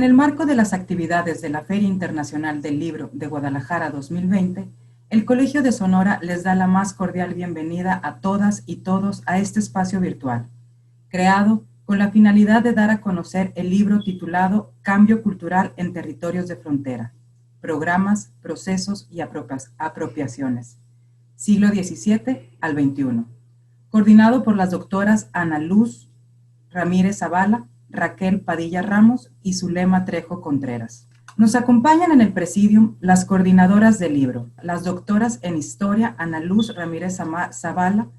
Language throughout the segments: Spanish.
En el marco de las actividades de la Feria Internacional del Libro de Guadalajara 2020, el Colegio de Sonora les da la más cordial bienvenida a todas y todos a este espacio virtual, creado con la finalidad de dar a conocer el libro titulado Cambio Cultural en Territorios de Frontera, Programas, Procesos y Apropiaciones, siglo XVII al XXI, coordinado por las doctoras Ana Luz Ramírez Zavala, Raquel Padilla Ramos y Zulema Trejo Contreras. Nos acompañan en el presidium las coordinadoras del libro, las doctoras en Historia Ana Luz Ramírez Zavala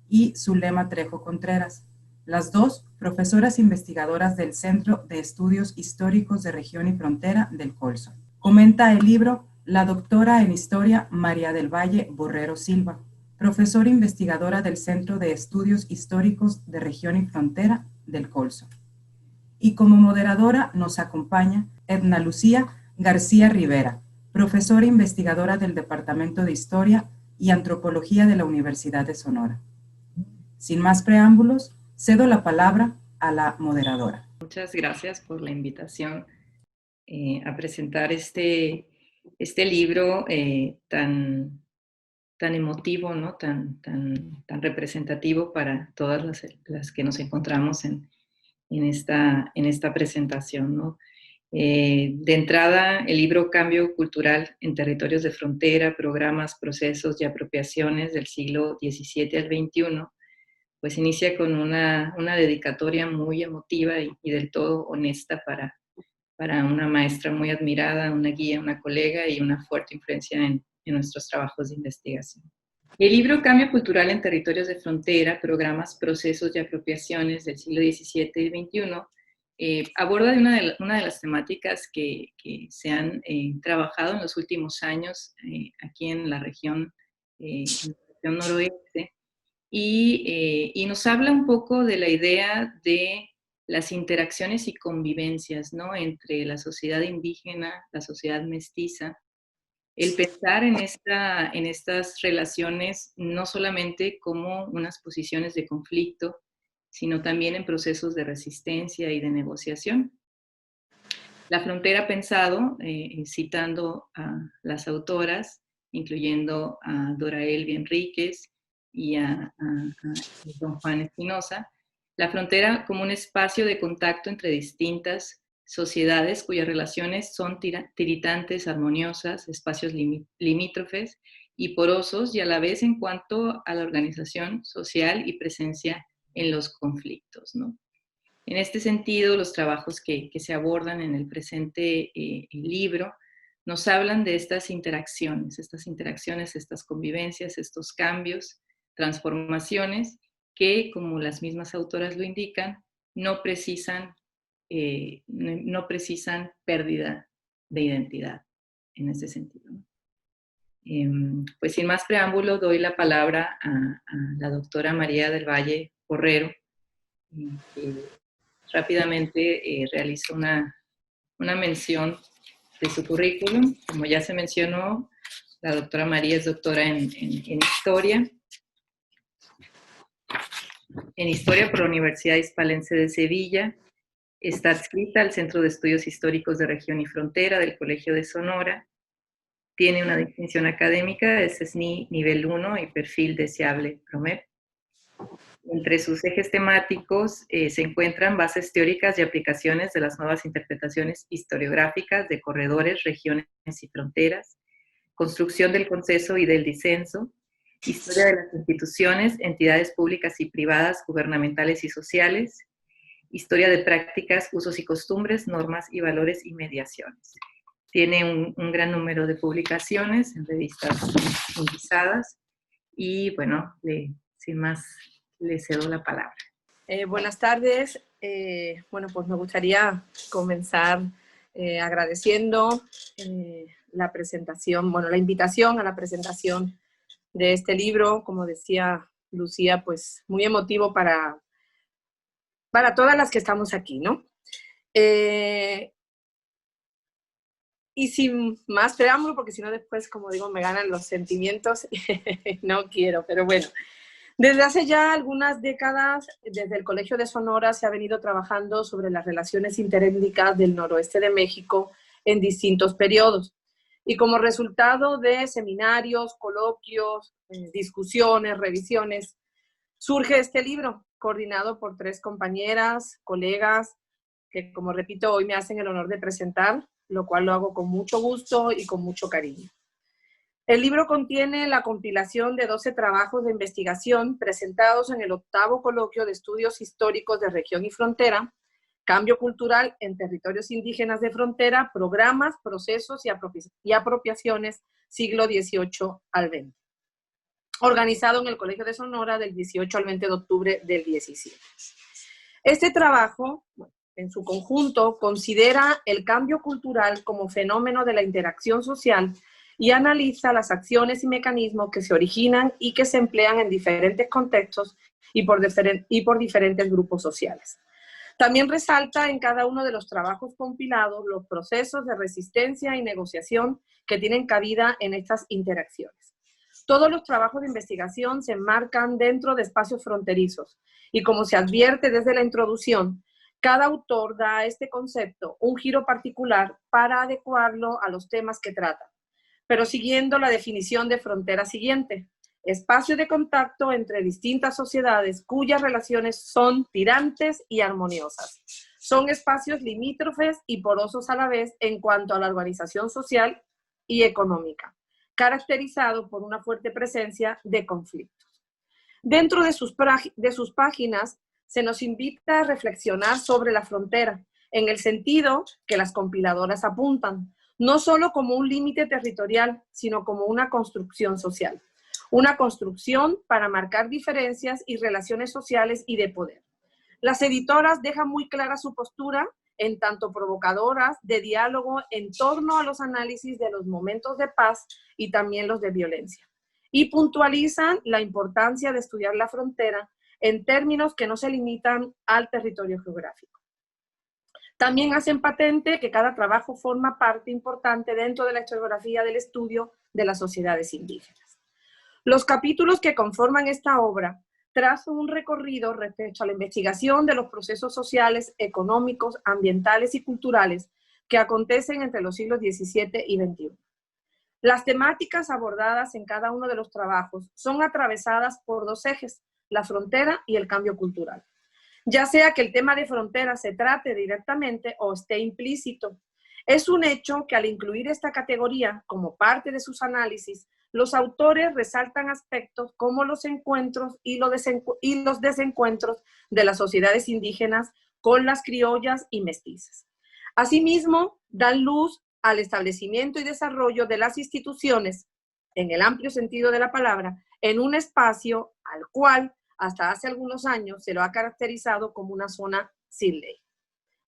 y Zulema Trejo Contreras, las dos profesoras investigadoras del Centro de Estudios Históricos de Región y Frontera del Colson. Comenta el libro la doctora en Historia María del Valle Borrero Silva, profesora investigadora del Centro de Estudios Históricos de Región y Frontera del Colson. Y como moderadora nos acompaña Edna Lucía García Rivera, profesora investigadora del Departamento de Historia y Antropología de la Universidad de Sonora. Sin más preámbulos, cedo la palabra a la moderadora. Muchas gracias por la invitación a presentar este libro tan emotivo, ¿no? tan representativo para todas las que nos encontramos en esta presentación, ¿no? De entrada, el libro Cambio Cultural en Territorios de Frontera, Programas, Procesos y Apropiaciones del siglo XVII al XXI, pues inicia con una dedicatoria muy emotiva y del todo honesta para una maestra muy admirada, una guía, una colega y una fuerte influencia en nuestros trabajos de investigación. El libro Cambio Cultural en Territorios de Frontera, Programas, Procesos y Apropiaciones del siglo XVII y XXI aborda una de las temáticas que se han trabajado en los últimos años aquí en la región noroeste y nos habla un poco de la idea de las interacciones y convivencias, ¿no? Entre la sociedad indígena, la sociedad mestiza, el pensar en estas relaciones no solamente como unas posiciones de conflicto, sino también en procesos de resistencia y de negociación. La frontera pensado, citando a las autoras, incluyendo a Dora Elvia Enríquez y a don Juan Espinosa, la frontera como un espacio de contacto entre distintas sociedades cuyas relaciones son tiritantes, armoniosas, espacios limítrofes y porosos, y a la vez en cuanto a la organización social y presencia en los conflictos, ¿no? En este sentido, los trabajos que se abordan en el presente libro nos hablan de estas interacciones, estas convivencias, estos cambios, transformaciones que, como las mismas autoras lo indican, no precisan pérdida de identidad en ese sentido, ¿no? Pues sin más preámbulo, doy la palabra a la doctora María del Valle Borrero, que rápidamente realizo una mención de su currículum. Como ya se mencionó, la doctora María es doctora en Historia por la Universidad Hispalense de Sevilla. Está adscrita al Centro de Estudios Históricos de Región y Frontera del Colegio de Sonora. Tiene una distinción académica, es SNI nivel 1 y perfil deseable PROMEP. Entre sus ejes temáticos se encuentran bases teóricas y aplicaciones de las nuevas interpretaciones historiográficas de corredores, regiones y fronteras, construcción del consenso y del disenso, historia de las instituciones, entidades públicas y privadas, gubernamentales y sociales, historia de prácticas, usos y costumbres, normas y valores y mediaciones. Tiene un gran número de publicaciones en revistas indizadas y, bueno, sin más, le cedo la palabra. Buenas tardes. Bueno, pues me gustaría comenzar agradeciendo la presentación, bueno, la invitación a la presentación de este libro, como decía Lucía, pues muy emotivo para todas las que estamos aquí, ¿no? Y sin más preámbulo, porque si no después, como digo, me ganan los sentimientos, no quiero, pero bueno. Desde hace ya algunas décadas, desde el Colegio de Sonora se ha venido trabajando sobre las relaciones interétnicas del noroeste de México en distintos periodos. Y como resultado de seminarios, coloquios, discusiones, revisiones, surge este libro, coordinado por 3 compañeras, colegas, que como repito, hoy me hacen el honor de presentar, lo cual lo hago con mucho gusto y con mucho cariño. El libro contiene la compilación de 12 trabajos de investigación presentados en el 8º Coloquio de Estudios Históricos de Región y Frontera, Cambio Cultural en Territorios Indígenas de Frontera, Programas, Procesos y Apropiaciones, siglo XVIII al XX, organizado en el Colegio de Sonora del 18 al 20 de octubre del 17. Este trabajo, en su conjunto, considera el cambio cultural como fenómeno de la interacción social y analiza las acciones y mecanismos que se originan y que se emplean en diferentes contextos y por diferentes grupos sociales. También resalta en cada uno de los trabajos compilados los procesos de resistencia y negociación que tienen cabida en estas interacciones. Todos los trabajos de investigación se enmarcan dentro de espacios fronterizos y, como se advierte desde la introducción, cada autor da a este concepto un giro particular para adecuarlo a los temas que trata, pero siguiendo la definición de frontera siguiente: espacio de contacto entre distintas sociedades cuyas relaciones son tirantes y armoniosas. Son espacios limítrofes y porosos a la vez en cuanto a la organización social y económica, caracterizado por una fuerte presencia de conflictos. Dentro de sus páginas se nos invita a reflexionar sobre la frontera, en el sentido que las compiladoras apuntan, no solo como un límite territorial, sino como una construcción social. Una construcción para marcar diferencias y relaciones sociales y de poder. Las editoras dejan muy clara su postura, en tanto provocadoras, de diálogo en torno a los análisis de los momentos de paz y también los de violencia. Y puntualizan la importancia de estudiar la frontera en términos que no se limitan al territorio geográfico. También hacen patente que cada trabajo forma parte importante dentro de la historiografía del estudio de las sociedades indígenas. Los capítulos que conforman esta obra trazan un recorrido respecto a la investigación de los procesos sociales, económicos, ambientales y culturales que acontecen entre los siglos XVII y XXI. Las temáticas abordadas en cada uno de los trabajos son atravesadas por 2 ejes: la frontera y el cambio cultural. Ya sea que el tema de frontera se trate directamente o esté implícito. Es un hecho que al incluir esta categoría como parte de sus análisis, los autores resaltan aspectos como los encuentros y los desencuentros de las sociedades indígenas con las criollas y mestizas. Asimismo, dan luz al establecimiento y desarrollo de las instituciones, en el amplio sentido de la palabra, en un espacio al cual hasta hace algunos años se lo ha caracterizado como una zona sin ley,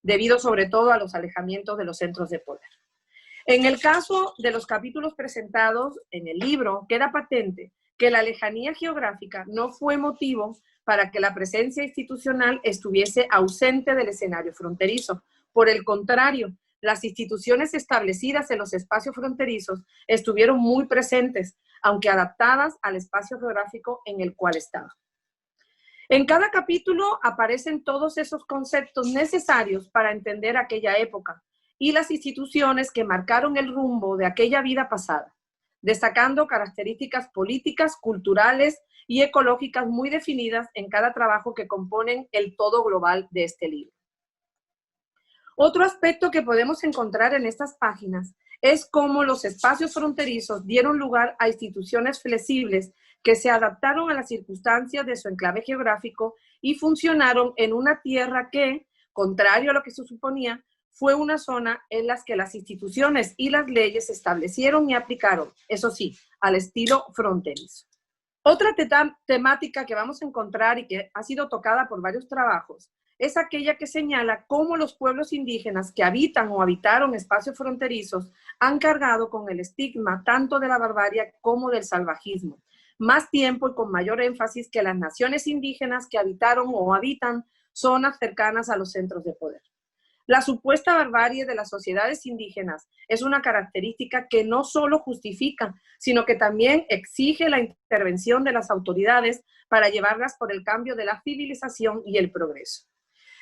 debido sobre todo a los alejamientos de los centros de poder. En el caso de los capítulos presentados en el libro, queda patente que la lejanía geográfica no fue motivo para que la presencia institucional estuviese ausente del escenario fronterizo. Por el contrario, las instituciones establecidas en los espacios fronterizos estuvieron muy presentes, aunque adaptadas al espacio geográfico en el cual estaban. En cada capítulo aparecen todos esos conceptos necesarios para entender aquella época y las instituciones que marcaron el rumbo de aquella vida pasada, destacando características políticas, culturales y ecológicas muy definidas en cada trabajo que componen el todo global de este libro. Otro aspecto que podemos encontrar en estas páginas es cómo los espacios fronterizos dieron lugar a instituciones flexibles que se adaptaron a las circunstancias de su enclave geográfico y funcionaron en una tierra que, contrario a lo que se suponía, fue una zona en la que las instituciones y las leyes se establecieron y aplicaron, eso sí, al estilo fronterizo. Otra temática que vamos a encontrar y que ha sido tocada por varios trabajos es aquella que señala cómo los pueblos indígenas que habitan o habitaron espacios fronterizos han cargado con el estigma tanto de la barbarie como del salvajismo, más tiempo y con mayor énfasis que las naciones indígenas que habitaron o habitan zonas cercanas a los centros de poder. La supuesta barbarie de las sociedades indígenas es una característica que no solo justifica, sino que también exige la intervención de las autoridades para llevarlas por el cambio de la civilización y el progreso.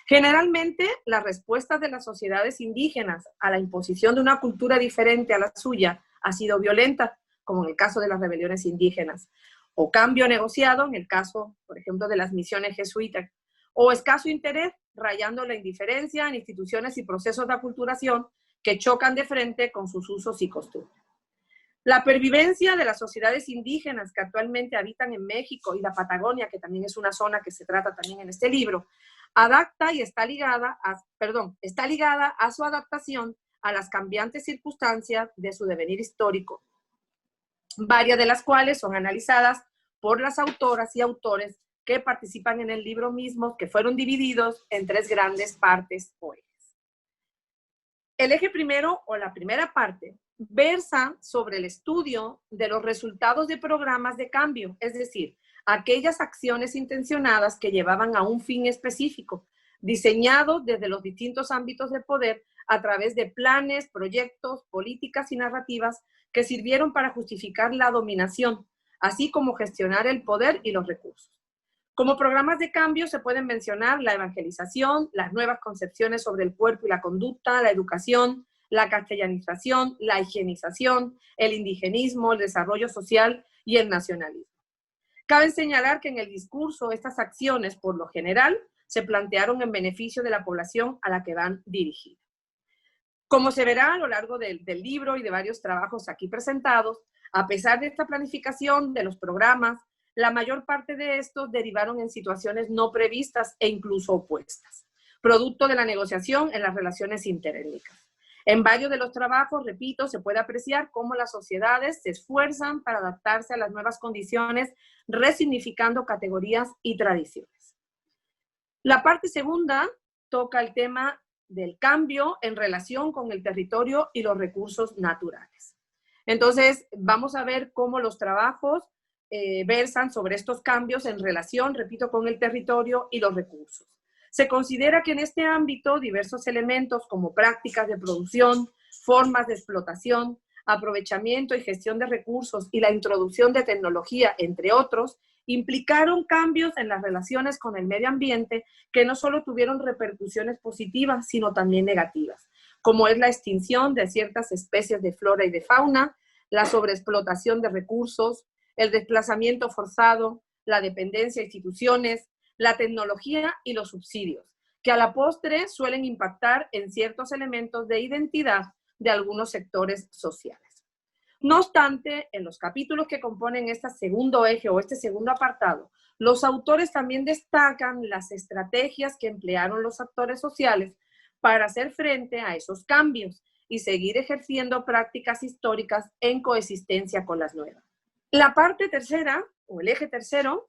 Generalmente, las respuestas de las sociedades indígenas a la imposición de una cultura diferente a la suya ha sido violenta, como en el caso de las rebeliones indígenas, o cambio negociado, en el caso, por ejemplo, de las misiones jesuitas, o escaso interés, rayando la indiferencia en instituciones y procesos de aculturación que chocan de frente con sus usos y costumbres. La pervivencia de las sociedades indígenas que actualmente habitan en México y la Patagonia, que también es una zona que se trata también en este libro, adapta y está ligada a su adaptación a las cambiantes circunstancias de su devenir histórico, varias de las cuales son analizadas por las autoras y autores que participan en el libro mismo, que fueron divididos en 3 grandes partes o ejes. El eje primero, o la primera parte, versa sobre el estudio de los resultados de programas de cambio, es decir, aquellas acciones intencionadas que llevaban a un fin específico, diseñados desde los distintos ámbitos de poder a través de planes, proyectos, políticas y narrativas que sirvieron para justificar la dominación, así como gestionar el poder y los recursos. Como programas de cambio se pueden mencionar la evangelización, las nuevas concepciones sobre el cuerpo y la conducta, la educación, la castellanización, la higienización, el indigenismo, el desarrollo social y el nacionalismo. Cabe señalar que en el discurso estas acciones, por lo general, se plantearon en beneficio de la población a la que van dirigidas. Como se verá a lo largo del libro y de varios trabajos aquí presentados, a pesar de esta planificación de los programas, la mayor parte de estos derivaron en situaciones no previstas e incluso opuestas, producto de la negociación en las relaciones interétnicas. En varios de los trabajos, repito, se puede apreciar cómo las sociedades se esfuerzan para adaptarse a las nuevas condiciones, resignificando categorías y tradiciones. La parte segunda toca el tema del cambio en relación con el territorio y los recursos naturales. Entonces, vamos a ver cómo los trabajos versan sobre estos cambios en relación, repito, con el territorio y los recursos. Se considera que en este ámbito diversos elementos como prácticas de producción, formas de explotación, aprovechamiento y gestión de recursos y la introducción de tecnología, entre otros, implicaron cambios en las relaciones con el medio ambiente que no solo tuvieron repercusiones positivas, sino también negativas, como es la extinción de ciertas especies de flora y de fauna, la sobreexplotación de recursos, el desplazamiento forzado, la dependencia de instituciones, la tecnología y los subsidios, que a la postre suelen impactar en ciertos elementos de identidad de algunos sectores sociales. No obstante, en los capítulos que componen este segundo eje o este segundo apartado, los autores también destacan las estrategias que emplearon los actores sociales para hacer frente a esos cambios y seguir ejerciendo prácticas históricas en coexistencia con las nuevas. La parte tercera, o el eje tercero,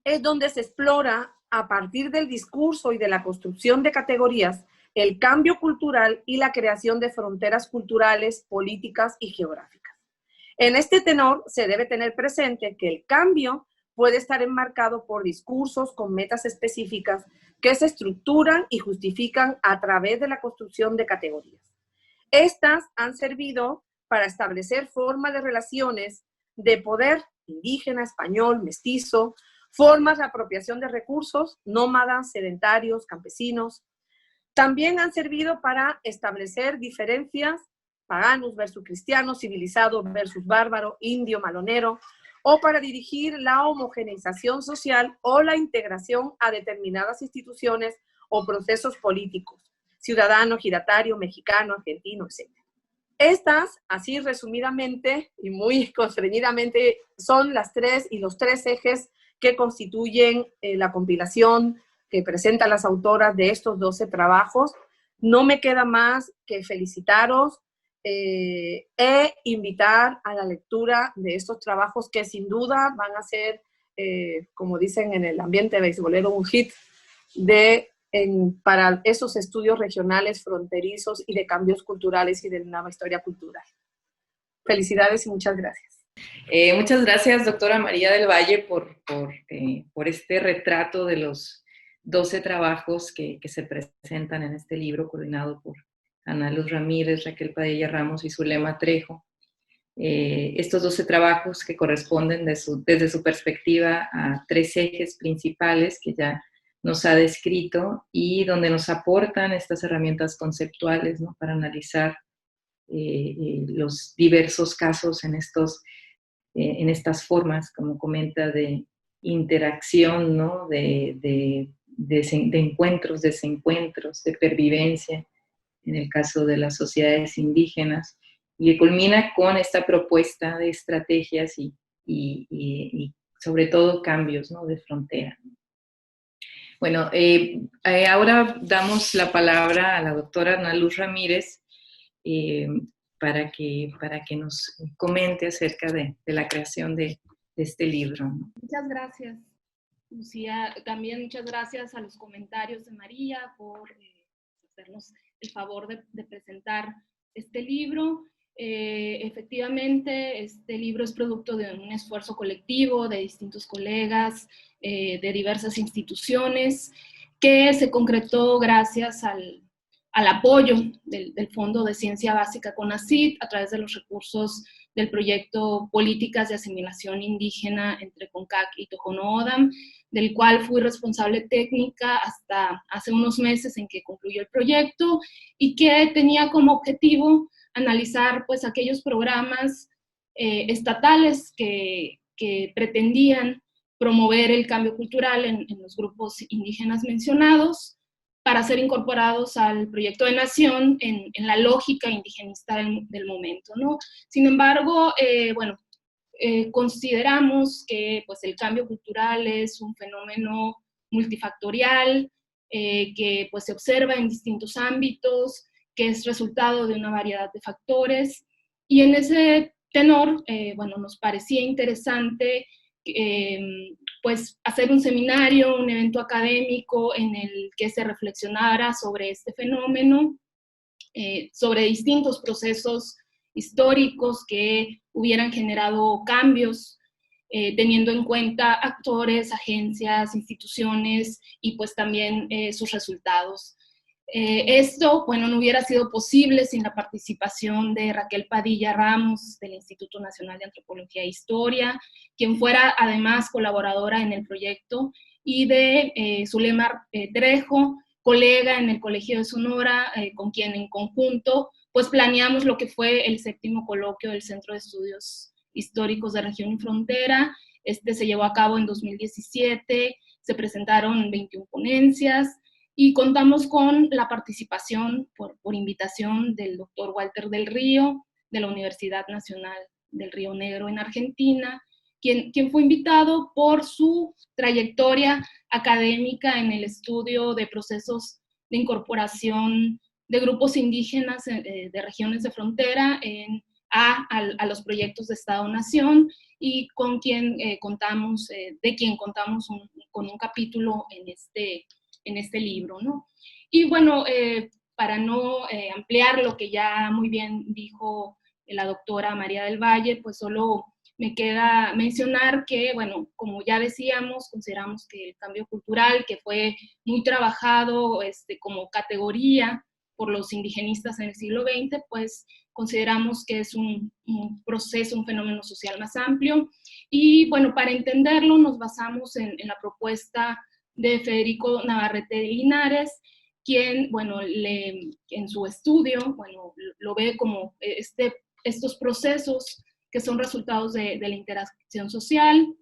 es donde se explora, a partir del discurso y de la construcción de categorías, el cambio cultural y la creación de fronteras culturales, políticas y geográficas. En este tenor se debe tener presente que el cambio puede estar enmarcado por discursos con metas específicas que se estructuran y justifican a través de la construcción de categorías. Estas han servido para establecer formas de relaciones de poder indígena, español, mestizo, formas de apropiación de recursos, nómadas, sedentarios, campesinos. También han servido para establecer diferencias, paganos versus cristianos, civilizado versus bárbaro, indio, malonero, o para dirigir la homogeneización social o la integración a determinadas instituciones o procesos políticos, ciudadano, giratario, mexicano, argentino, etc. Estas, así resumidamente y muy constreñidamente, son las los tres ejes que constituyen la compilación que presentan las autoras de estos 12 trabajos. No me queda más que felicitaros e invitar a la lectura de estos trabajos que sin duda van a ser, como dicen en el ambiente beisbolero, un hit para esos estudios regionales fronterizos y de cambios culturales y de una historia cultural. Felicidades y muchas gracias. Muchas gracias, doctora María del Valle, por este retrato de los 12 trabajos que se presentan en este libro, coordinado por Ana Luz Ramírez, Raquel Padilla Ramos y Zulema Trejo. estos 12 trabajos que corresponden desde su perspectiva a 3 ejes principales que ya nos ha descrito y donde nos aportan estas herramientas conceptuales, ¿no?, para analizar los diversos casos en estas formas, como comenta, de interacción, ¿no?, de encuentros, desencuentros, de pervivencia, en el caso de las sociedades indígenas, y que culmina con esta propuesta de estrategias y sobre todo cambios, ¿no?, de frontera. Bueno, ahora damos la palabra a la doctora Ana Luz Ramírez eh, para que nos comente acerca de la creación de este libro, ¿no? Muchas gracias, Lucía. También muchas gracias a los comentarios de María por hacernos el favor de presentar este libro. Efectivamente, este libro es producto de un esfuerzo colectivo de distintos colegas, de diversas instituciones, que se concretó gracias al apoyo del Fondo de Ciencia Básica CONACYT a través de los recursos del proyecto Políticas de Asimilación Indígena entre CONCAC y Tohono O'odham, del cual fui responsable técnica hasta hace unos meses en que concluyó el proyecto y que tenía como objetivo analizar pues aquellos programas estatales que pretendían promover el cambio cultural en los grupos indígenas mencionados para ser incorporados al proyecto de nación en la lógica indigenista del momento, ¿no? Sin embargo, consideramos que pues, el cambio cultural es un fenómeno multifactorial, que pues, se observa en distintos ámbitos, que es resultado de una variedad de factores, y en ese tenor, nos parecía interesante pues hacer un seminario, un evento académico en el que se reflexionara sobre este fenómeno, sobre distintos procesos históricos que hubieran generado cambios, teniendo en cuenta actores, agencias, instituciones y pues también sus resultados. Esto, no hubiera sido posible sin la participación de Raquel Padilla Ramos del Instituto Nacional de Antropología e Historia, quien fuera además colaboradora en el proyecto, y de Zulema Trejo, colega en el Colegio de Sonora, con quien en conjunto pues planeamos lo que fue el 7º coloquio del Centro de Estudios Históricos de Región y Frontera. Este se llevó a cabo en 2017, se presentaron 21 ponencias, y contamos con la participación por invitación del doctor Walter del Río, de la Universidad Nacional del Río Negro en Argentina, quien fue invitado por su trayectoria académica en el estudio de procesos de incorporación de grupos indígenas de regiones de frontera a los proyectos de Estado-Nación, y con quien contamos con un capítulo en este libro, ¿no? Y para no ampliar lo que ya muy bien dijo la doctora María del Valle, pues solo me queda mencionar que, como ya decíamos, consideramos que el cambio cultural, que fue muy trabajado como categoría por los indigenistas en el siglo XX, pues consideramos que es un proceso, un fenómeno social más amplio. Y para entenderlo nos basamos en la propuesta de Federico Navarrete de Linares, quien, en su estudio, lo ve como estos procesos que son resultados de la interacción social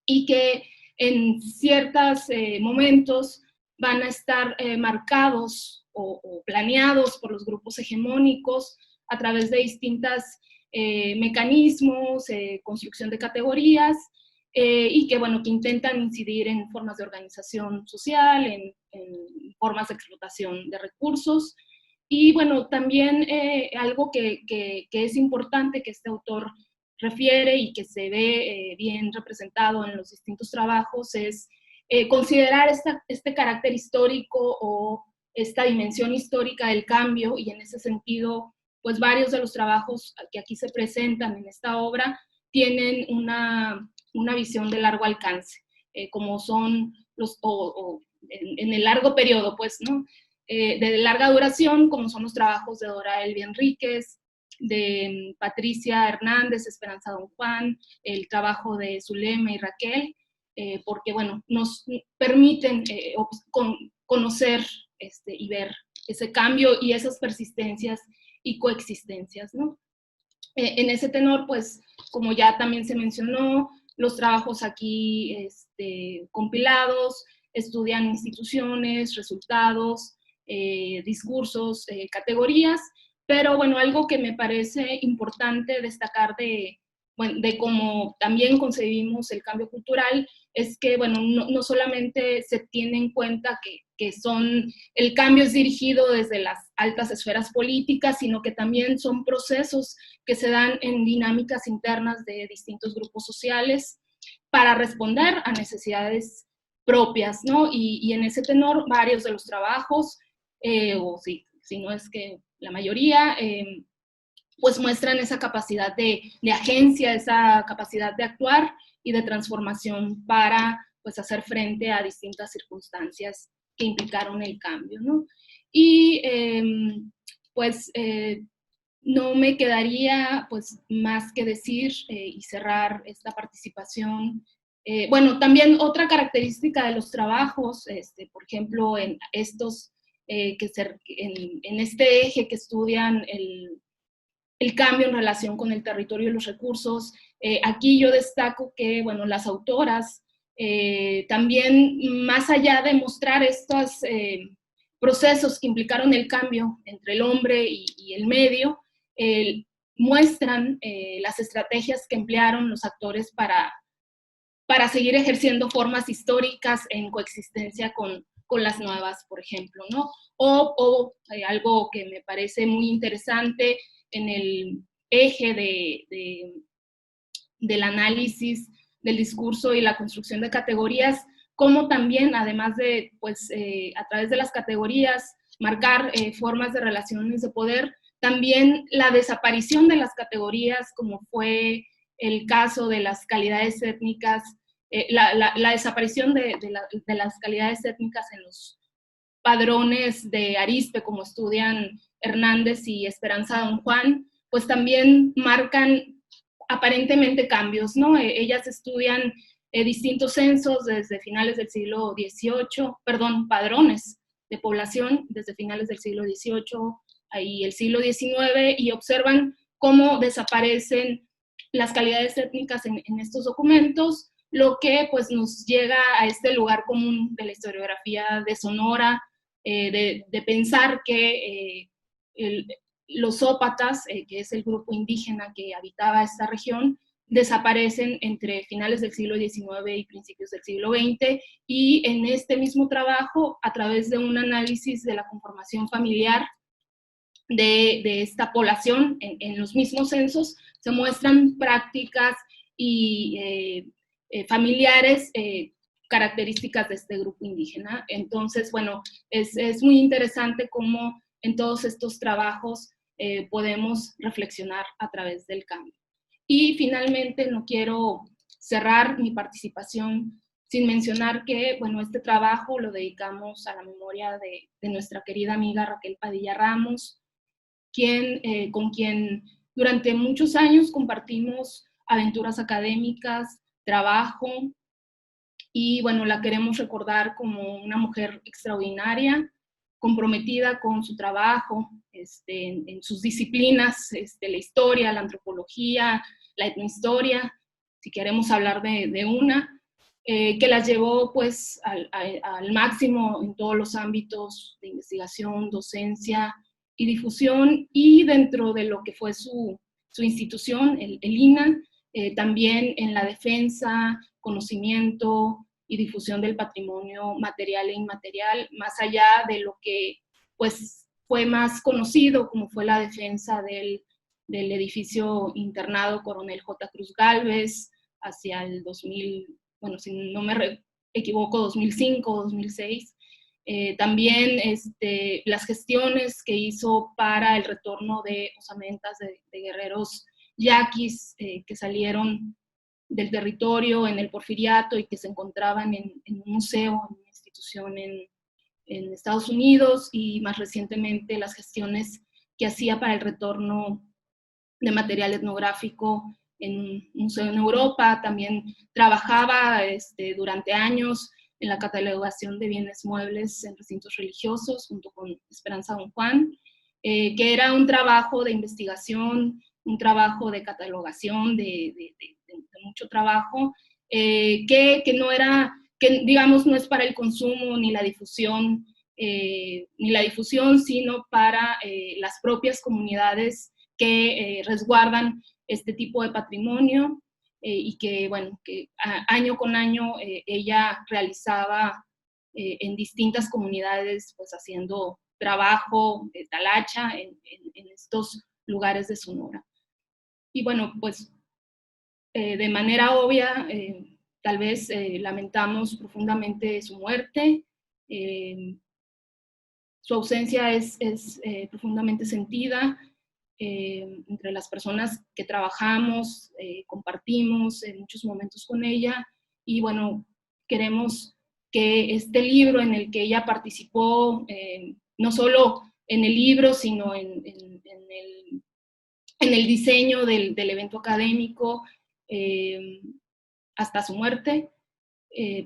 y que en ciertos momentos van a estar marcados o planeados por los grupos hegemónicos a través de distintos mecanismos, construcción de categorías, y que intentan incidir en formas de organización social, en formas de explotación de recursos. Y también algo que es importante que este autor refiere y que se ve bien representado en los distintos trabajos es considerar este carácter histórico o esta dimensión histórica del cambio, y en ese sentido, pues varios de los trabajos que aquí se presentan en esta obra tienen una visión de largo alcance, como son en el largo periodo, pues, ¿no? De larga duración, como son los trabajos de Dora Elvia Enríquez, Patricia Hernández, Esperanza Don Juan, el trabajo de Zulema y Raquel, porque bueno, nos permiten conocer y ver ese cambio y esas persistencias y coexistencias, ¿no? En ese tenor, pues, como ya también se mencionó, los trabajos aquí compilados estudian instituciones, resultados, discursos, categorías, pero bueno, algo que me parece importante destacar de cómo también concebimos el cambio cultural es que, bueno, no solamente se tiene en cuenta que el cambio es dirigido desde las altas esferas políticas, sino que también son procesos que se dan en dinámicas internas de distintos grupos sociales para responder a necesidades propias, ¿no? Y en ese tenor, varios de los trabajos, o si no es que la mayoría, pues muestran esa capacidad de agencia, esa capacidad de actuar y de transformación para pues hacer frente a distintas circunstancias que implicaron el cambio, ¿no? Y pues no me quedaría pues más que decir y cerrar esta participación. Bueno, también otra característica de los trabajos, por ejemplo, en estos, en este eje que estudian el cambio en relación con el territorio y los recursos. Aquí yo destaco que, bueno, las autoras también, más allá de mostrar estos procesos que implicaron el cambio entre el hombre y el medio, muestran las estrategias que emplearon los actores para seguir ejerciendo formas históricas en coexistencia con las nuevas, por ejemplo, ¿no? O algo que me parece muy interesante en el eje del análisis del discurso y la construcción de categorías, como también, además de, pues, a través de las categorías, marcar formas de relaciones de poder, también la desaparición de las categorías, como fue el caso de las calidades étnicas, la desaparición de las calidades étnicas en los padrones de Arizpe, como estudian Hernández y Esperanza Don Juan, pues también marcan aparentemente cambios, ¿no? Ellas estudian distintos censos desde finales del siglo XVIII, perdón, padrones de población desde finales del siglo XVIII y el siglo XIX, y observan cómo desaparecen las calidades étnicas en estos documentos, lo que pues nos llega a este lugar común de la historiografía de Sonora, de pensar que los ópatas, que es el grupo indígena que habitaba esta región, desaparecen entre finales del siglo XIX y principios del siglo XX, y en este mismo trabajo, a través de un análisis de la conformación familiar de esta población en los mismos censos, se muestran prácticas y familiares características de este grupo indígena. Entonces, bueno, es muy interesante cómo en todos estos trabajos podemos reflexionar a través del cambio. Y finalmente, no quiero cerrar mi participación sin mencionar que, bueno, este trabajo lo dedicamos a la memoria de nuestra querida amiga Raquel Padilla Ramos, con quien durante muchos años compartimos aventuras académicas, trabajo, y bueno, la queremos recordar como una mujer extraordinaria, comprometida con su trabajo, en sus disciplinas, la historia, la antropología, la etnohistoria, si queremos hablar de una, que las llevó pues al máximo en todos los ámbitos de investigación, docencia y difusión, y dentro de lo que fue su institución, el INA, también en la defensa, conocimiento y difusión del patrimonio material e inmaterial, más allá de lo que pues fue más conocido, como fue la defensa del edificio internado Coronel J. Cruz Gálvez hacia el 2000, bueno, si no me equivoco, 2005, 2006. También las gestiones que hizo para el retorno de osamentas de guerreros yaquis que salieron del territorio en el Porfiriato y que se encontraban en un museo, en una institución en Estados Unidos, y más recientemente las gestiones que hacía para el retorno de material etnográfico en un museo en Europa. También trabajaba durante años en la catalogación de bienes muebles en recintos religiosos junto con Esperanza Don Juan, que era un trabajo de investigación, un trabajo de catalogación, de mucho trabajo, que no era, que digamos no es para el consumo ni la difusión, sino para las propias comunidades que resguardan este tipo de patrimonio, y que, bueno, que año con año ella realizaba en distintas comunidades, pues haciendo trabajo de talacha en estos lugares de Sonora. Y bueno, pues de manera obvia, tal vez lamentamos profundamente su muerte. Su ausencia es profundamente sentida entre las personas que trabajamos, compartimos en muchos momentos con ella, y bueno, queremos que este libro en el que ella participó, no solo en el libro, sino en el diseño del evento académico hasta su muerte,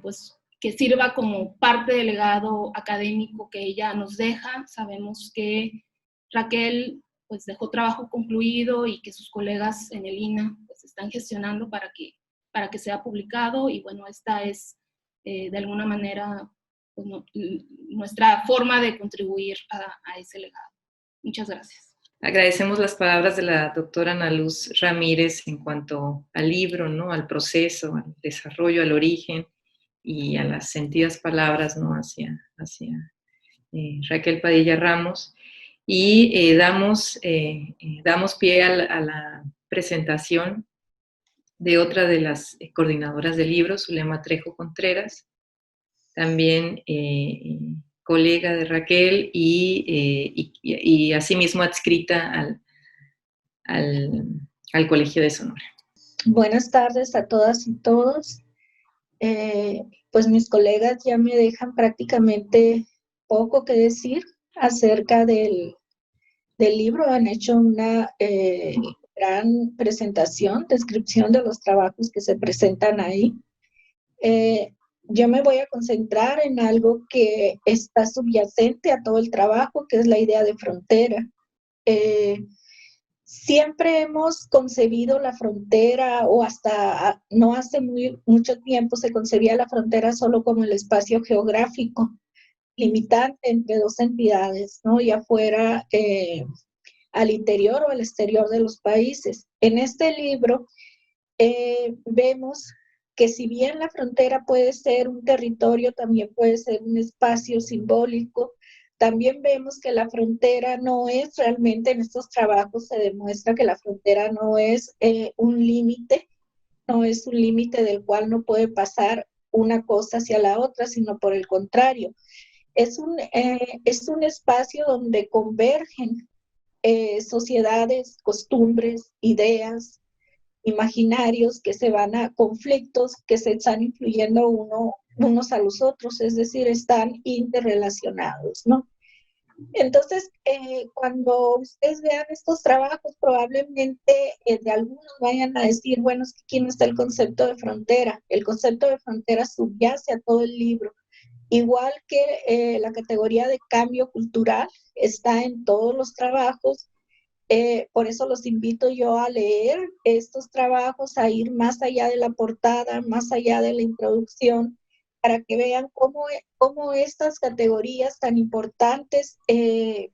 pues que sirva como parte del legado académico que ella nos deja. Sabemos que Raquel pues dejó trabajo concluido y que sus colegas en el INAH pues están gestionando para que sea publicado, y bueno, esta es de alguna manera pues, nuestra forma de contribuir a ese legado. Muchas gracias. Agradecemos las palabras de la doctora Ana Luz Ramírez en cuanto al libro, ¿no? Al proceso, al desarrollo, al origen, y a las sentidas palabras, ¿no? hacia Raquel Padilla Ramos. Y damos pie a la presentación de otra de las coordinadoras del libro, Zulema Trejo Contreras, también colega de Raquel y asimismo adscrita al Colegio de Sonora. Buenas tardes a todas y todos. Pues mis colegas ya me dejan prácticamente poco que decir acerca del libro. Han hecho una gran presentación, descripción de los trabajos que se presentan ahí. Yo me voy a concentrar en algo que está subyacente a todo el trabajo, que es la idea de frontera. Siempre hemos concebido la frontera, o hasta no hace mucho tiempo se concebía la frontera solo como el espacio geográfico limitante entre dos entidades, ¿no? Ya fuera al interior o al exterior de los países. En este libro vemos que si bien la frontera puede ser un territorio, también puede ser un espacio simbólico. También vemos que la frontera no es realmente, en estos trabajos se demuestra que la frontera no es un límite, no es un límite del cual no puede pasar una cosa hacia la otra, sino por el contrario. Es un espacio donde convergen sociedades, costumbres, ideas, imaginarios que se van a conflictos, que se están influyendo unos a los otros, es decir, están interrelacionados, ¿no? Entonces, cuando ustedes vean estos trabajos, probablemente de algunos vayan a decir, bueno, es que aquí no está el concepto de frontera. El concepto de frontera subyace a todo el libro. Igual que la categoría de cambio cultural está en todos los trabajos. Por eso los invito yo a leer estos trabajos, a ir más allá de la portada, más allá de la introducción, para que vean cómo estas categorías tan importantes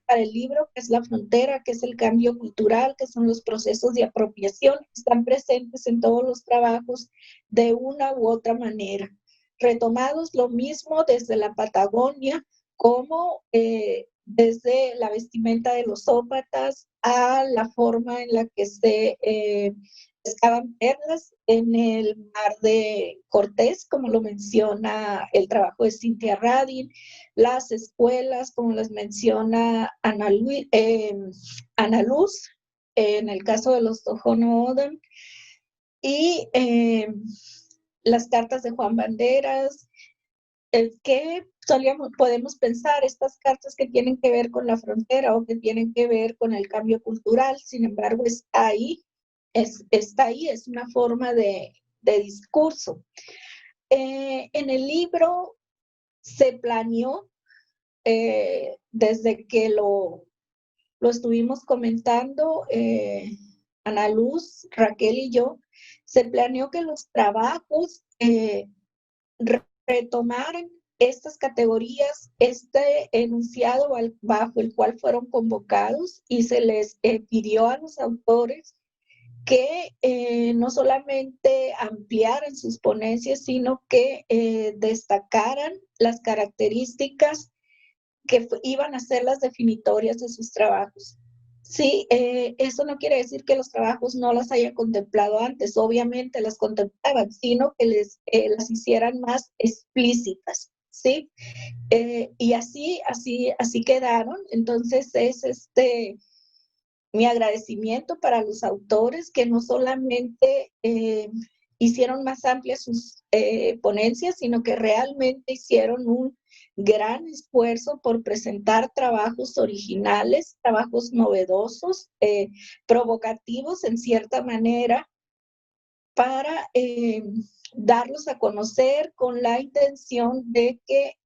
para el libro, que es la frontera, que es el cambio cultural, que son los procesos de apropiación, están presentes en todos los trabajos de una u otra manera. Retomados lo mismo desde la Patagonia, como desde la vestimenta de los ópatas a la forma en la que se pescaban perlas en el mar de Cortés, como lo menciona el trabajo de Cintia Radin, las escuelas, como las menciona Ana Luz, en el caso de los Tohono O'odham, y las cartas de Juan Banderas, ¿qué podemos pensar? Estas cartas que tienen que ver con la frontera o que tienen que ver con el cambio cultural, sin embargo, está ahí, es una forma de discurso. En el libro se planeó, desde que lo estuvimos comentando, Ana Luz, Raquel y yo, se planeó que los trabajos retomaran estas categorías, este enunciado bajo el cual fueron convocados, y se les pidió a los autores que no solamente ampliaran sus ponencias, sino que destacaran las características que iban a ser las definitorias de sus trabajos. Sí, eso no quiere decir que los trabajos no las hayan contemplado antes, obviamente las contemplaban, sino que las hicieran más explícitas, ¿sí? Y así quedaron. Entonces es mi agradecimiento para los autores que no solamente hicieron más amplias sus ponencias, sino que realmente hicieron un gran esfuerzo por presentar trabajos originales, trabajos novedosos, provocativos en cierta manera, para darlos a conocer con la intención de que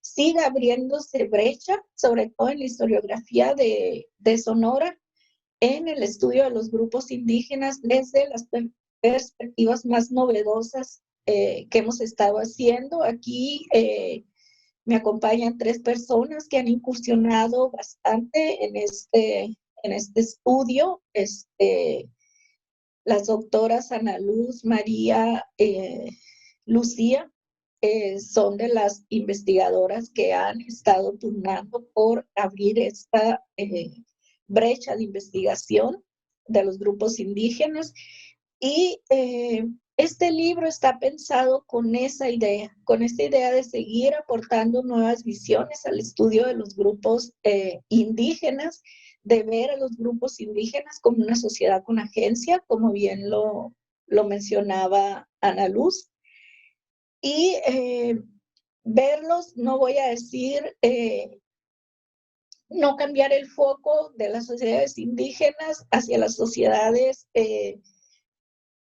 siga abriéndose brecha, sobre todo en la historiografía de Sonora, en el estudio de los grupos indígenas desde las perspectivas más novedosas que hemos estado haciendo. Aquí me acompañan 3 personas que han incursionado bastante en este estudio. Las doctoras Ana Luz, María, Lucía, son de las investigadoras que han estado pugnando por abrir esta brecha de investigación de los grupos indígenas. Y este libro está pensado con esta idea de seguir aportando nuevas visiones al estudio de los grupos indígenas, de ver a los grupos indígenas como una sociedad con agencia, como bien lo mencionaba Ana Luz, y verlos, no voy a decir, no cambiar el foco de las sociedades indígenas hacia las sociedades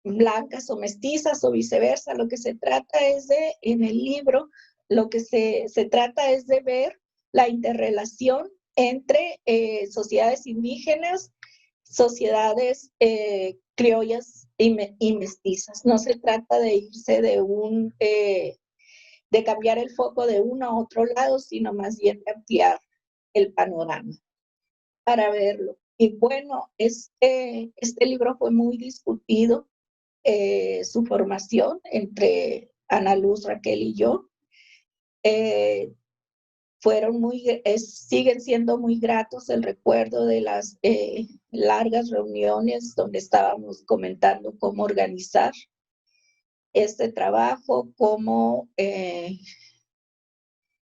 blancas o mestizas o viceversa. Lo que se trata es en el libro, lo que se trata es de ver la interrelación entre sociedades indígenas, sociedades criollas y mestizas. No se trata de irse de cambiar el foco de uno a otro lado, sino más bien de ampliar el panorama para verlo. Y bueno, este libro fue muy discutido, su formación entre Ana Luz, Raquel y yo. Siguen siendo muy gratos el recuerdo de las largas reuniones donde estábamos comentando cómo organizar este trabajo, cómo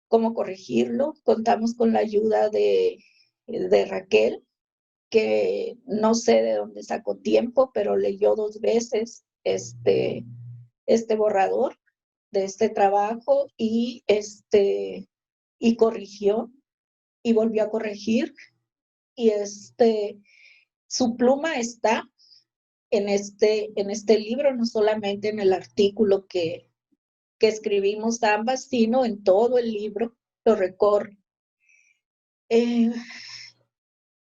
corregirlo. Contamos con la ayuda de Raquel, que no sé de dónde sacó tiempo, pero leyó 2 veces este borrador de este trabajo y corrigió y volvió a corregir. Y su pluma está en este libro, no solamente en el artículo que escribimos ambas, sino en todo el libro, lo recorre.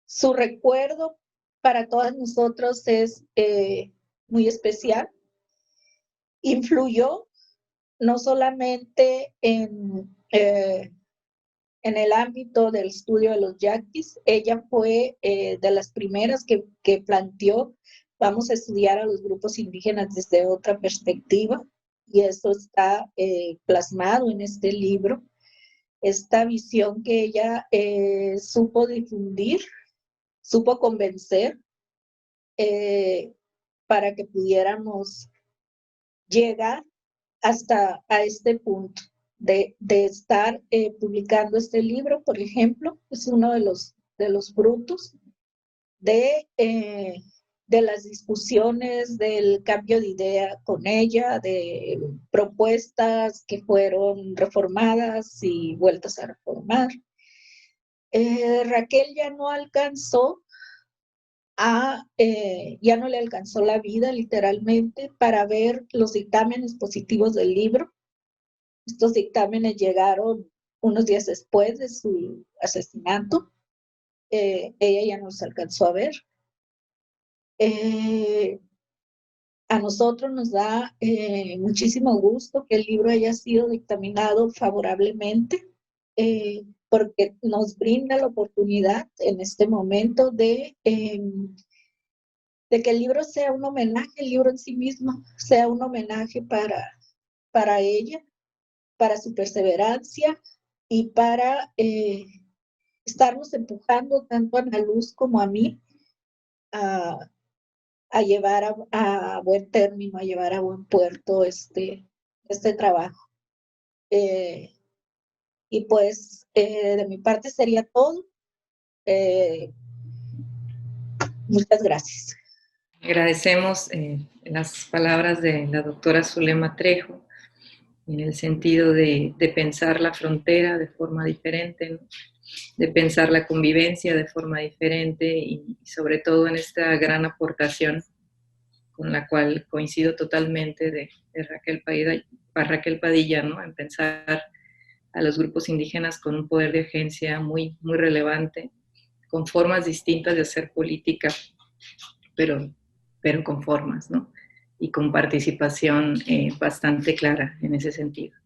Su recuerdo para todas nosotros es muy especial. Influyó no solamente en el ámbito del estudio de los yaquis. Ella fue de las primeras que planteó: vamos a estudiar a los grupos indígenas desde otra perspectiva, y eso está plasmado en este libro. Esta visión que ella supo difundir, supo convencer para que pudiéramos llegar hasta a este punto de estar publicando este libro. Por ejemplo, es uno de los frutos de de las discusiones, del cambio de idea con ella, de propuestas que fueron reformadas y vueltas a reformar. Raquel ya no alcanzó ya no le alcanzó la vida literalmente para ver los dictámenes positivos del libro. Estos dictámenes llegaron unos días después de su asesinato. Ella ya no los alcanzó a ver. A nosotros nos da muchísimo gusto que el libro haya sido dictaminado favorablemente, porque nos brinda la oportunidad en este momento de que el libro sea un homenaje, el libro en sí mismo sea un homenaje para ella, para su perseverancia y para estarnos empujando tanto a Ana Luz como a mí a llevar a buen término, a llevar a buen puerto este trabajo. Y pues de mi parte sería todo. Muchas gracias. Agradecemos las palabras de la doctora Zulema Trejo en el sentido de pensar la frontera de forma diferente, ¿no? De pensar la convivencia de forma diferente y sobre todo en esta gran aportación con la cual coincido totalmente de Raquel Padilla, ¿no? En pensar a los grupos indígenas con un poder de agencia muy, muy relevante, con formas distintas de hacer política, pero con formas, ¿no? Y con participación bastante clara en ese sentido.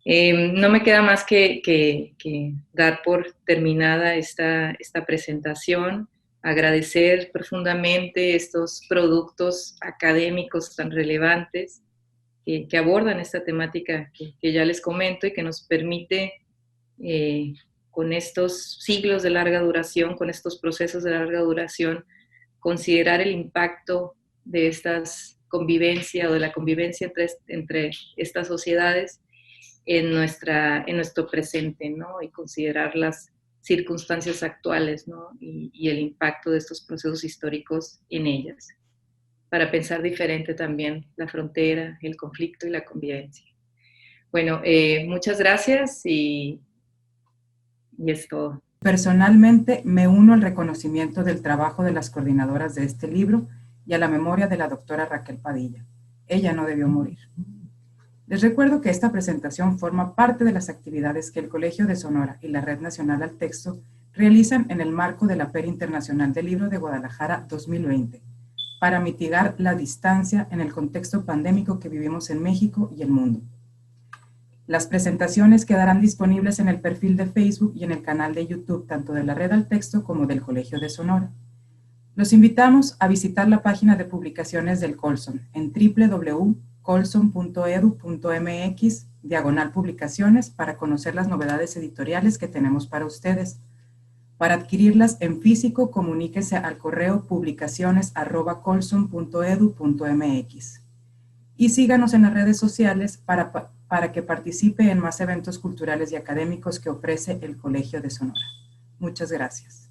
No me queda más que dar por terminada esta presentación, agradecer profundamente estos productos académicos tan relevantes que abordan esta temática que ya les comento y que nos permite, con estos siglos de larga duración, con estos procesos de larga duración, considerar el impacto de estas convivencia o de la convivencia entre estas sociedades en nuestro presente, ¿no? Y considerar las circunstancias actuales, ¿no? Y el impacto de estos procesos históricos en ellas, para pensar diferente también la frontera, el conflicto y la convivencia. Bueno, muchas gracias y es todo. Personalmente me uno al reconocimiento del trabajo de las coordinadoras de este libro y a la memoria de la doctora Raquel Padilla. Ella no debió morir. Les recuerdo que esta presentación forma parte de las actividades que el Colegio de Sonora y la Red Nacional al Texto realizan en el marco de la Feria Internacional del Libro de Guadalajara 2020, para mitigar la distancia en el contexto pandémico que vivimos en México y el mundo. Las presentaciones quedarán disponibles en el perfil de Facebook y en el canal de YouTube tanto de la Red al Texto como del Colegio de Sonora. Los invitamos a visitar la página de publicaciones del Colson en www.colson.edu.mx/publicaciones para conocer las novedades editoriales que tenemos para ustedes. Para adquirirlas en físico, comuníquese al correo publicaciones@colson.edu.mx. Y síganos en las redes sociales para que participe en más eventos culturales y académicos que ofrece el Colegio de Sonora. Muchas gracias.